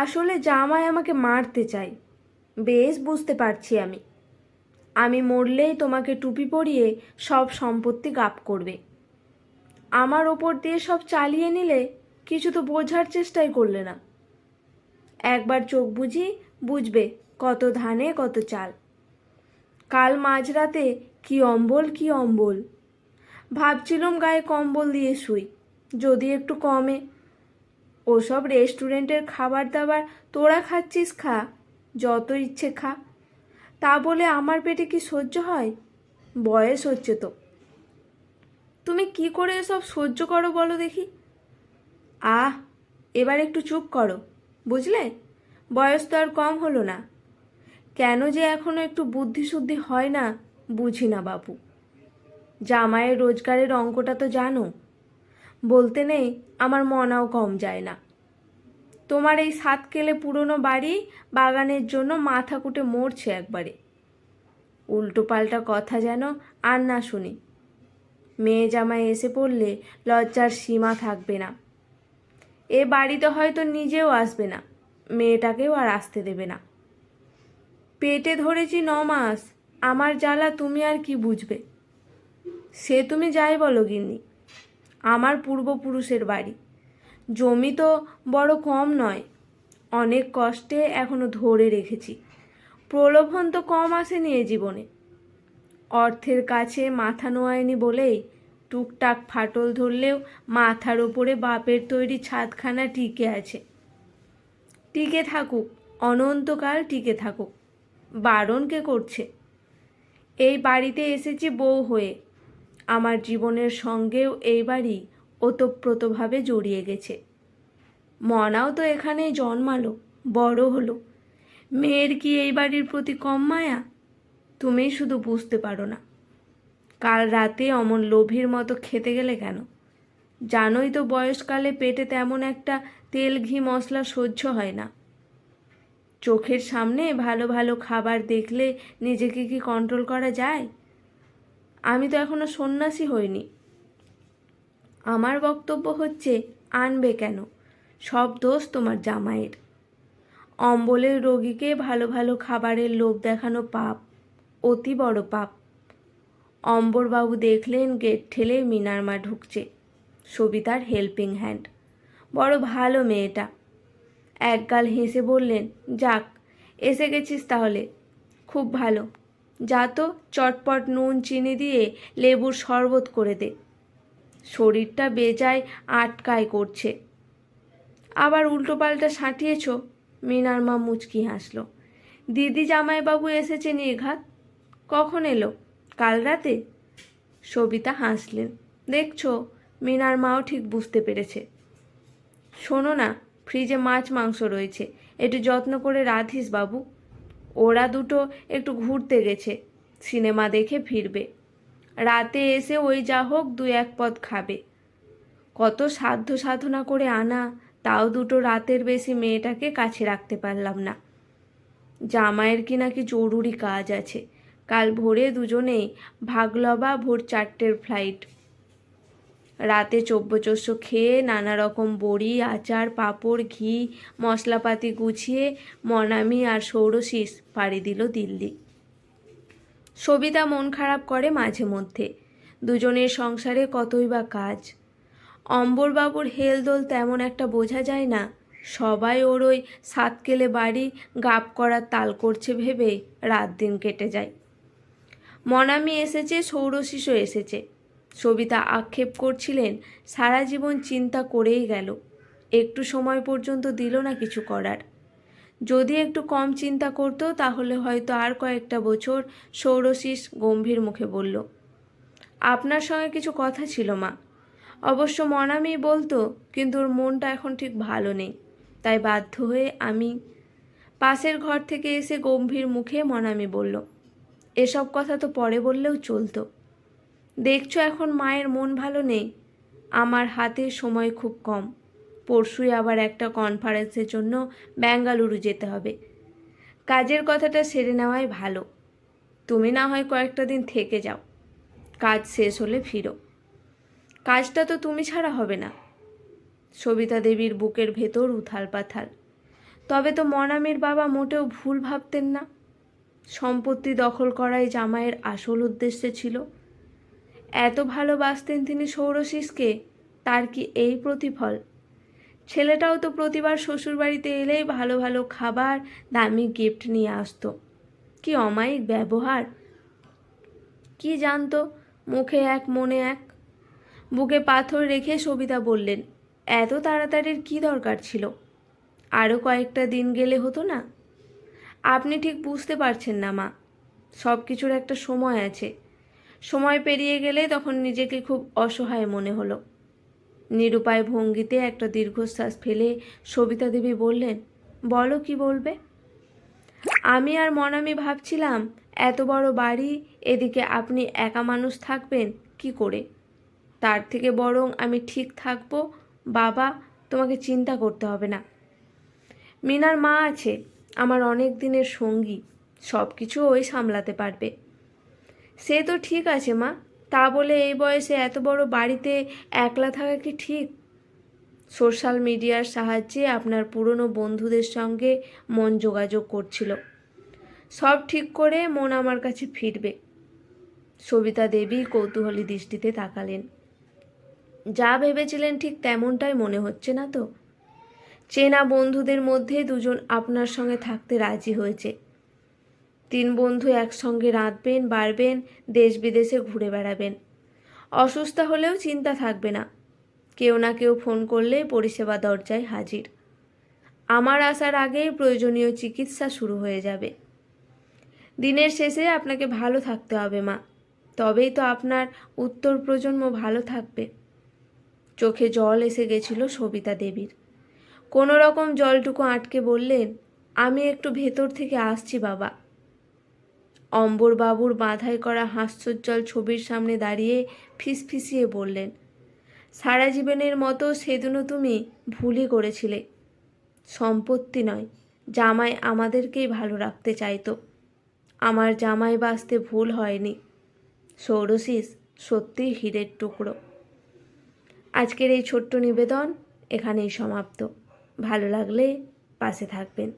আসলে জামাই আমাকে মারতে চাই। বেশ বুঝতে পারছি আমি। আমি মরলেই তোমাকে টুপি পরিয়ে সব সম্পত্তি গাপ করবে। আমার ওপর দিয়ে সব চালিয়ে নিলে কিছু তো বোঝার চেষ্টাই করলে না। একবার চোখ বুঝি বুঝবে কত ধানে কত চাল। কাল মাঝরাতে কি অম্বল কি অম্বল। ভাবছিলাম গায়ে কম্বল দিয়ে শুই, যদি একটু কমে। ওসব রেস্টুরেন্টের খাবার দাবার তোরা খাচ্ছিস খা, যত ইচ্ছে খা। তা বলে আমার পেটে কি সহ্য হয়? বয়স হচ্ছে তো। তুমি কি করে এসব সহ্য করো বলো দেখি? আহ, এবার একটু চুপ করো, বুঝলে? বয়স তো আর কম হলো না। কেন যে এখনো একটু বুদ্ধি শুদ্ধি হয় না বুঝি না বাপু। জামাইয়ের রোজগারের অঙ্কটা তো জানো। বলতে নেই আমার মনাও কম যায় না। তোমার এই সাত কেলে পুরনো বাড়ি বাগানের জন্য মাথা কুটে মরছে একবারে। উল্টো পাল্টা কথা যেন আর না শুনি। মেয়ে জামাই এসে পড়লে লজ্জার সীমা থাকবে না। এ বাড়িতে হয়তো নিজেও আসবে না, মেয়েটাকেও আর আসতে দেবে না। পেটে ধরেছি 9 মাস, আমার জ্বালা তুমি আর কি বুঝবে? সে তুমি যাই বলো গিন্নি, আমার পূর্বপুরুষের বাড়ি। জমি তো বড় কম নয়, অনেক কষ্টে এখনো ধরে রেখেছি। প্রলোভন তো কম আসেনি এ জীবনে। অর্থের কাছে মাথা নোয়ায়নি বলেই টুকটাক ফাটল ধরলেও মাথার ওপরে বাপের তৈরি ছাদখানা টিকে আছে। টিকে থাকুক, অনন্তকাল টিকে থাকুক। বারণ কে করছে? এই বাড়িতে এসেছি বউ হয়ে। আমার জীবনের সঙ্গেও এই বাড়ি ওতপ্রোতভাবে জড়িয়ে গেছে। মনাও তো এখানেই জন্মালো, বড় হলো। মেয়ের কি এই বাড়ির প্রতি কম মায়া? তুমিই শুধু বুঝতে পারো না। কাল রাতে অমন লোভীর মতো খেতে গেলে কেন? জানোই তো বয়সকালে পেটে তেমন একটা তেল ঘি মশলা সহ্য হয় না। চোখের সামনে ভালো ভালো খাবার দেখলে নিজেকে কি কন্ট্রোল করা যায়? আমি তো এখনো সন্ন্যাসী হইনি। আমার বক্তব্য হচ্ছে, আনবে কেন? সব দোষ তোমার জামাইয়ের। অম্বলের রোগীকে ভালো ভালো খাবারের লোভ দেখানো পাপ, অতি বড় পাপ। অম্বরবাবু দেখলেন গেট ঠেলে মিনার মা ঢুকছে, সবিতার হেল্পিং হ্যান্ড। বড় ভালো মেয়েটা। একগাল হেসে বললেন, যাক, এসে গেছিস তাহলে, খুব ভালো। যা তো চটপট নুন চিনি দিয়ে লেবুর শরবত করে দে। শরীরটা বেজায় আটকায় করছে। আবার উল্টোপাল্টা সাঁটিয়েছ? মিনার মা মুচকি হাসল। দিদি জামাইবাবু এসেছে নির্ঘাত। কখন এলো? কাল রাতে? সবিতা হাসলেন। দেখছো, মিনার মাও ঠিক বুঝতে পেরেছে। শোনো না, ফ্রিজে মাছ মাংস রয়েছে, একটু যত্ন করে রাধিস বাবু। ওরা দুটো একটু ঘুরতে গেছে, সিনেমা দেখে ফিরবে। রাতে এসে ওই যা হোক 2-1 পদ খাবে। কত সাধ্য সাধনা করে আনা, তাও দুটো রাতের বেশি মেয়েটাকে কাছে রাখতে পারলাম না। জামাইয়ের কি নাকি জরুরি কাজ আছে। কাল ভোরে দুজনেই ভাগলবা ভোর 4টের ফ্লাইট। রাতে চব্যচস্য খেয়ে নানা রকম বড়ি আচার পাঁপড় ঘি মশলাপাতি গুছিয়ে মনামি আর সৌরশীষ পাড়ি দিল দিল্লি। সবিতা মন খারাপ করে মাঝে মধ্যে। দুজনের সংসারে কতই বা কাজ। অম্বরবাবুর হেলদোল তেমন একটা বোঝা যায় না। সবাই ওর ওই সাতকেলে বাড়ি গাপ করার তাল করছে ভেবেই রাত দিন কেটে যায়। মনামি এসেছে, সৌরশীষও এসেছে। সবিতা আক্ষেপ করছিলেন, সারা জীবন চিন্তা করেই গেল, একটু সময় পর্যন্ত দিল না কিছু করার। যদি একটু কম চিন্তা করতো তাহলে হয়তো আর কয়েকটা বছর। সৌরশীষ গম্ভীর মুখে বলল, আপনার সঙ্গে কিছু কথা ছিল মা। অবশ্য মনামি বলতো, কিন্তু ওর মনটা এখন ঠিক ভালো নেই, তাই বাধ্য হয়ে আমি। পাশের ঘর থেকে এসে গম্ভীর মুখে মনামি বলল, এসব কথা তো পরে বললেও চলতো। দেখছো এখন মায়ের মন ভালো নেই। আমার হাতে সময় খুব কম। পরশুই আবার একটা কনফারেন্সের জন্য বেঙ্গালুরু যেতে হবে। কাজের কথাটা সেরে নেওয়াই ভালো। তুমি না হয় কয়েকটা দিন থেকে যাও, কাজ শেষ হলে ফিরো। কাজটা তো তুমি ছাড়া হবে না। সবিতা দেবীর বুকের ভেতর উথাল পাথাল। তবে তো মনামির বাবা মোটেও ভুল ভাবতেন না। সম্পত্তি দখল করাই জামাইয়ের আসল উদ্দেশ্য ছিল। এত ভালোবাসতেন তিনি ষোড়শীষকে, তার কি এই প্রতিফল? ছেলেটাও তো প্রতিবার শ্বশুরবাড়িতে এলেই ভালো ভালো খাবার, দামি গিফট নিয়ে আসতো। কি অমায়িক ব্যবহার! কি জানতো, মুখে এক মনে এক। বুকে পাথর রেখে সবিতা বললেন, এত তাড়াতাড়ির কি দরকার ছিল? আরও কয়েকটা দিন গেলে হতো না? আপনি ঠিক বুঝতে পারছেন না মা, সব কিছুর একটা সময় আছে। সময় পেরিয়ে গেলে তখন নিজেকে খুব অসহায় মনে হলো। নিরুপায় ভঙ্গিতে একটা দীর্ঘশ্বাস ফেলে সবিতা দেবী বললেন, বলো কি বলবে? আমি আর মনামি ভাবছিলাম, এত বড় বাড়ি, এদিকে আপনি একা মানুষ থাকবেন কি করে? তার থেকে বরং আমি ঠিক থাকবো। বাবা, তোমাকে চিন্তা করতে হবে না। মিনার মা আছে, আমার অনেক দিনের সঙ্গী, সব কিছু ওই সামলাতে পারবে। সে তো ঠিক আছে মা, তা বলে এই বয়সে এত বড় বাড়িতে একলা থাকা কি ঠিক? সোশ্যাল মিডিয়ার সাহায্যে আপনার পুরনো বন্ধুদের সঙ্গে মন যোগাযোগ করছিল। সব ঠিক করে মন আমার কাছে ফিরবে। সবিতা দেবী কৌতূহলী দৃষ্টিতে তাকালেন। যা ভেবেছিলেন ঠিক তেমনটাই মনে হচ্ছে না তো? চেনা বন্ধুদের মধ্যে দুজন আপনার সঙ্গে থাকতে রাজি হয়েছে। 3 বন্ধু একসঙ্গে রাঁধবেন, বাড়বেন, দেশ বিদেশে ঘুরে বেড়াবেন। অসুস্থ হলেও চিন্তা থাকবে না, কেউ না কেউ ফোন করলে পরিষেবা দরজায় হাজির। আমার আসার আগেই প্রয়োজনীয় চিকিৎসা শুরু হয়ে যাবে। দিনের শেষে আপনাকে ভালো থাকতে হবে মা, তবেই তো আপনার উত্তর প্রজন্ম ভালো থাকবে। চোখে জল এসে গেছিল সবিতা দেবীর। কোনো রকম জলটুকু আটকে বললেন, আমি একটু ভেতর থেকে আসছি বাবা। অম্বরবাবুর বাঁধাই করা হাস্যোজ্জ্বল ছবির সামনে দাঁড়িয়ে ফিসফিসিয়ে বললেন, সারা জীবনের মতো সেদিনও তুমি ভুলই করেছিলে। সম্পত্তি নয়, জামাই আমাদেরকেই ভালো রাখতে চাইতো। আমার জামাই বাঁচতে ভুল হয়নি। ষোড়শীষ সত্যিই হীরের টুকরো। আজকের এই ছোট্ট নিবেদন এখানেই সমাপ্ত। ভালো লাগলে পাশে থাকবেন।